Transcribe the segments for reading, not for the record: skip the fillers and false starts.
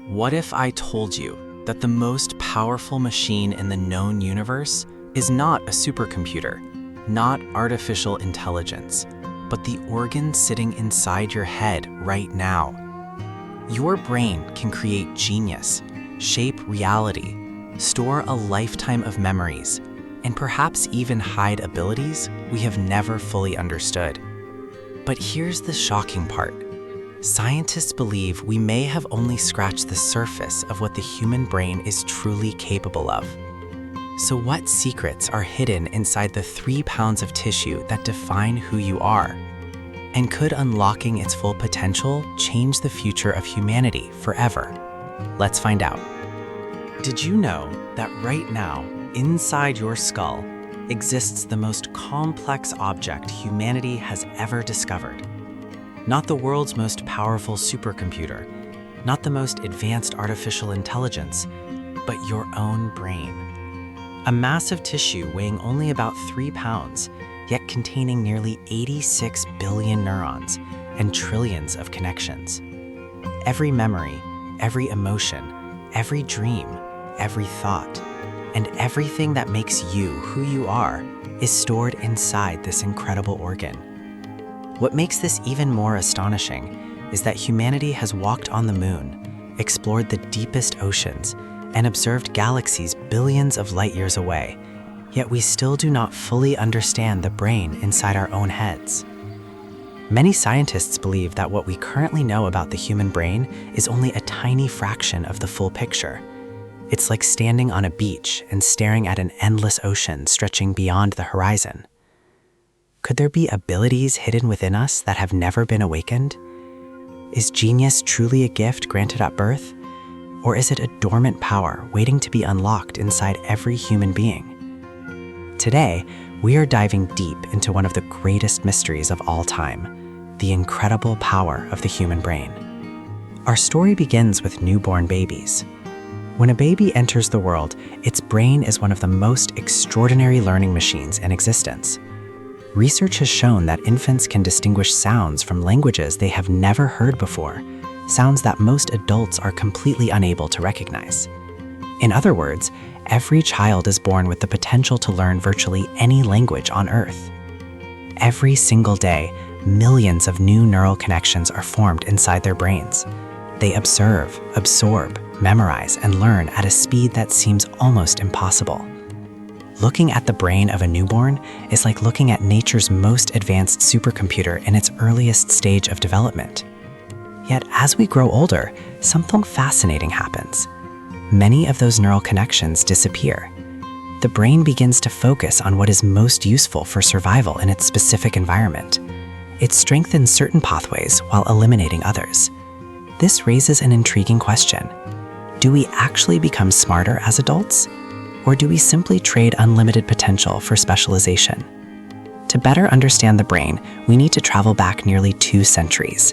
What if I told you that the most powerful machine in the known universe is not a supercomputer, not artificial intelligence, but the organ sitting inside your head right now? Your brain can create genius, shape reality, store a lifetime of memories, and perhaps even hide abilities we have never fully understood. But here's the shocking part. Scientists believe we may have only scratched the surface of what the human brain is truly capable of. So what secrets are hidden inside the 3 pounds of tissue that define who you are? And could unlocking its full potential change the future of humanity forever? Let's find out. Did you know that right now, inside your skull, exists the most complex object humanity has ever discovered? Not the world's most powerful supercomputer, not the most advanced artificial intelligence, but your own brain. A massive tissue weighing only about 3 pounds, yet containing nearly 86 billion neurons and trillions of connections. Every memory, every emotion, every dream, every thought, and everything that makes you who you are is stored inside this incredible organ. What makes this even more astonishing is that humanity has walked on the moon, explored the deepest oceans, and observed galaxies billions of light years away, yet we still do not fully understand the brain inside our own heads. Many scientists believe that what we currently know about the human brain is only a tiny fraction of the full picture. It's like standing on a beach and staring at an endless ocean stretching beyond the horizon. Could there be abilities hidden within us that have never been awakened? Is genius truly a gift granted at birth? Or is it a dormant power waiting to be unlocked inside every human being? Today, we are diving deep into one of the greatest mysteries of all time, the incredible power of the human brain. Our story begins with newborn babies. When a baby enters the world, its brain is one of the most extraordinary learning machines in existence. Research has shown that infants can distinguish sounds from languages they have never heard before, sounds that most adults are completely unable to recognize. In other words, every child is born with the potential to learn virtually any language on Earth. Every single day, millions of new neural connections are formed inside their brains. They observe, absorb, memorize, and learn at a speed that seems almost impossible. Looking at the brain of a newborn is like looking at nature's most advanced supercomputer in its earliest stage of development. Yet as we grow older, something fascinating happens. Many of those neural connections disappear. The brain begins to focus on what is most useful for survival in its specific environment. It strengthens certain pathways while eliminating others. This raises an intriguing question. Do we actually become smarter as adults? Or do we simply trade unlimited potential for specialization? To better understand the brain, we need to travel back nearly 2 centuries.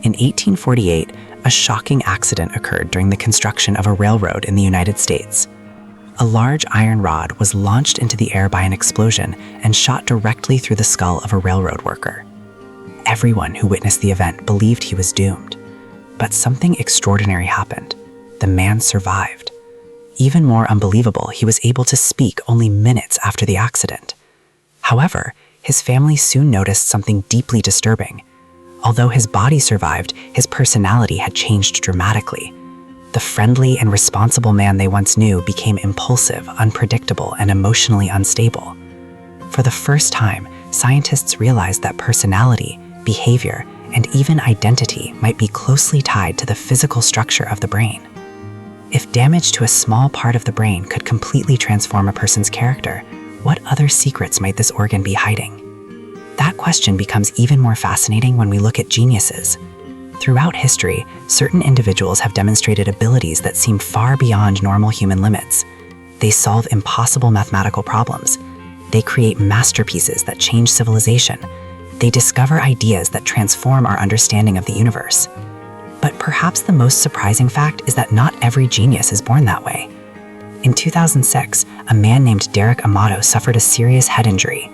In 1848, a shocking accident occurred during the construction of a railroad in the United States. A large iron rod was launched into the air by an explosion and shot directly through the skull of a railroad worker. Everyone who witnessed the event believed he was doomed. But something extraordinary happened. The man survived. Even more unbelievable, he was able to speak only minutes after the accident. However, his family soon noticed something deeply disturbing. Although his body survived, his personality had changed dramatically. The friendly and responsible man they once knew became impulsive, unpredictable, and emotionally unstable. For the first time, scientists realized that personality, behavior, and even identity might be closely tied to the physical structure of the brain. If damage to a small part of the brain could completely transform a person's character, what other secrets might this organ be hiding? That question becomes even more fascinating when we look at geniuses. Throughout history, certain individuals have demonstrated abilities that seem far beyond normal human limits. They solve impossible mathematical problems. They create masterpieces that change civilization. They discover ideas that transform our understanding of the universe. But perhaps the most surprising fact is that not every genius is born that way. In 2006, a man named Derek Amato suffered a serious head injury.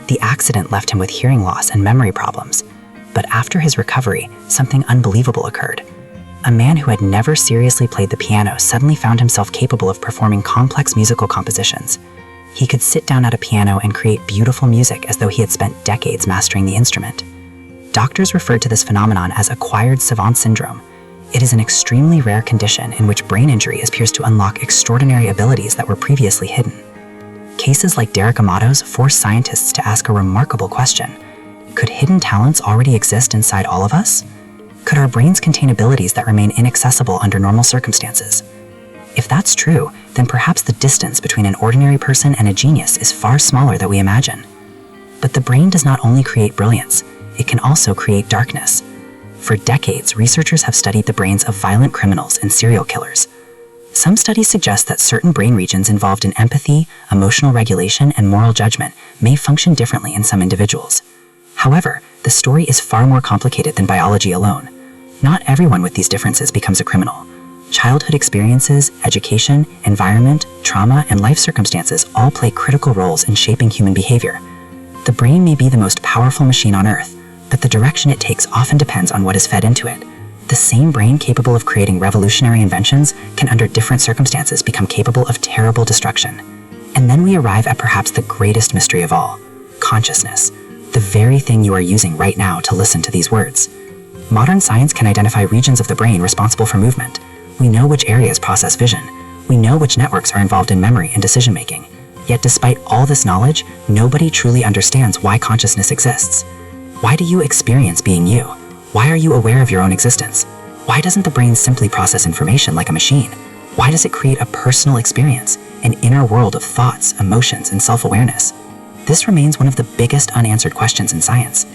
The accident left him with hearing loss and memory problems. But after his recovery, something unbelievable occurred. A man who had never seriously played the piano suddenly found himself capable of performing complex musical compositions. He could sit down at a piano and create beautiful music as though he had spent decades mastering the instrument. Doctors referred to this phenomenon as acquired savant syndrome. It is an extremely rare condition in which brain injury appears to unlock extraordinary abilities that were previously hidden. Cases like Derek Amato's force scientists to ask a remarkable question: could hidden talents already exist inside all of us? Could our brains contain abilities that remain inaccessible under normal circumstances? If that's true, then perhaps the distance between an ordinary person and a genius is far smaller than we imagine. But the brain does not only create brilliance, it can also create darkness. For decades, researchers have studied the brains of violent criminals and serial killers. Some studies suggest that certain brain regions involved in empathy, emotional regulation, and moral judgment may function differently in some individuals. However, the story is far more complicated than biology alone. Not everyone with these differences becomes a criminal. Childhood experiences, education, environment, trauma, and life circumstances all play critical roles in shaping human behavior. The brain may be the most powerful machine on Earth, but the direction it takes often depends on what is fed into it. The same brain capable of creating revolutionary inventions can under different circumstances become capable of terrible destruction. And then we arrive at perhaps the greatest mystery of all: consciousness, the very thing you are using right now to listen to these words. Modern science can identify regions of the brain responsible for movement. We know which areas process vision. We know which networks are involved in memory and decision-making. Yet despite all this knowledge, nobody truly understands why consciousness exists. Why do you experience being you? Why are you aware of your own existence? Why doesn't the brain simply process information like a machine? Why does it create a personal experience, an inner world of thoughts, emotions, and self-awareness? This remains one of the biggest unanswered questions in science.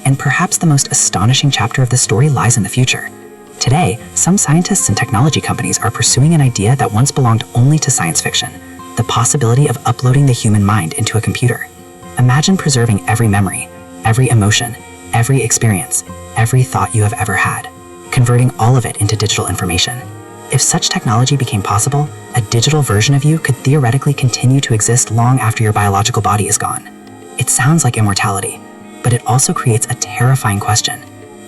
And perhaps the most astonishing chapter of the story lies in the future. Today, some scientists and technology companies are pursuing an idea that once belonged only to science fiction: the possibility of uploading the human mind into a computer. Imagine preserving every memory, every emotion, every experience, every thought you have ever had, converting all of it into digital information. If such technology became possible, a digital version of you could theoretically continue to exist long after your biological body is gone. It sounds like immortality, but it also creates a terrifying question.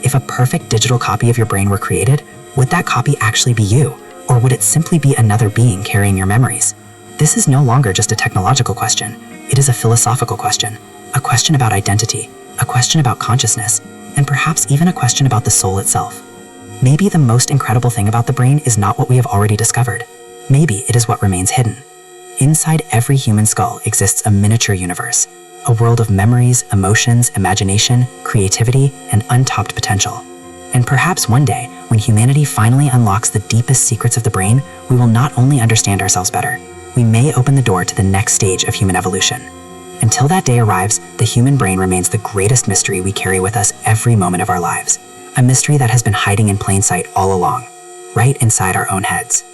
If a perfect digital copy of your brain were created, would that copy actually be you, or would it simply be another being carrying your memories? This is no longer just a technological question. It is a philosophical question, a question about identity, a question about consciousness, and perhaps even a question about the soul itself. Maybe the most incredible thing about the brain is not what we have already discovered. Maybe it is what remains hidden. Inside every human skull exists a miniature universe, a world of memories, emotions, imagination, creativity, and untapped potential. And perhaps one day, when humanity finally unlocks the deepest secrets of the brain, we will not only understand ourselves better, we may open the door to the next stage of human evolution. Until that day arrives, the human brain remains the greatest mystery we carry with us every moment of our lives. A mystery that has been hiding in plain sight all along, right inside our own heads.